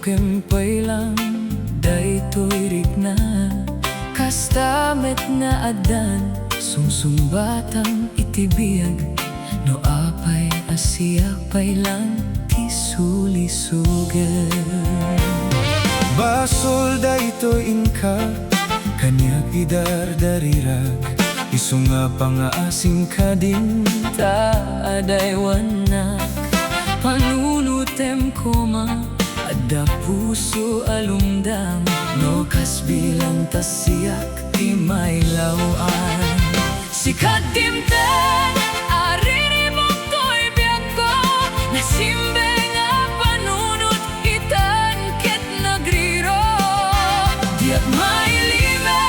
kempay lang daytoy rigna kastamet nga adan sungsumbatang itibiyag no apay asiya pay lang tisulisugan. Basol daytoy inka kanya idardarirag isu nga pangaasing ka din ta adaywanak panunutem koma ada puso alumdam no kasbilang tasiak di may lawan sikat dimten ariribok to'y biyak ko nasimbe nga panunot itan ket nagriro diyak may lime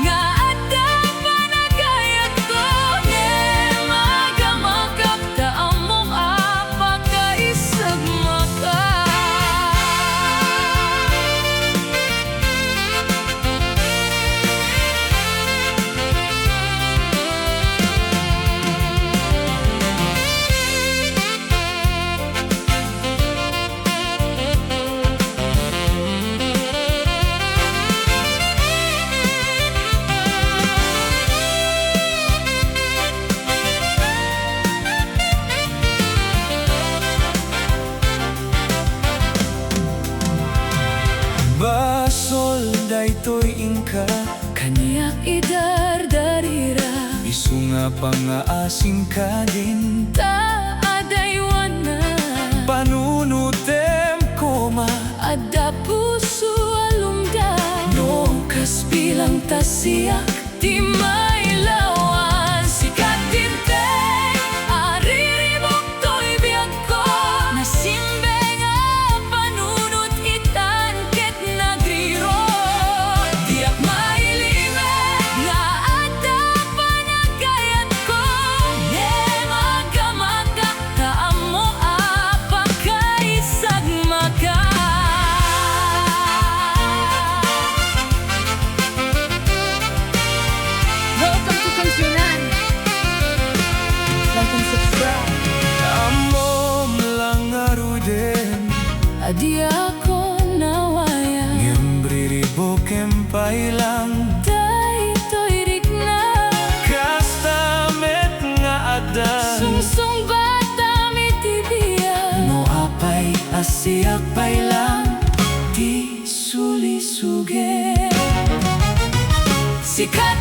nga ada panagayat ko ne magamakap ta among apakaisag maka. Basol daytoy inka kaniyak idardarira isu nga pangaasing ka din ta adaywana panunutem koma ada puso alumdan no kasbilang tasiak di may lawan sikat tintay ariribok to'y biyak ko nasimbe nga panunot itan ket nagriro diyak may lime nga ada panagayat ko ne magamakak ta amo apakaisag maka. Welcome to Kansunan. Like and subscribe. Amom lang aruden adi ako nawaya ngembriribok kempay lang daytoy rigna kastamet nga adan sungsung batam itibiyag no apay asiak pay lang di sulisuge sikat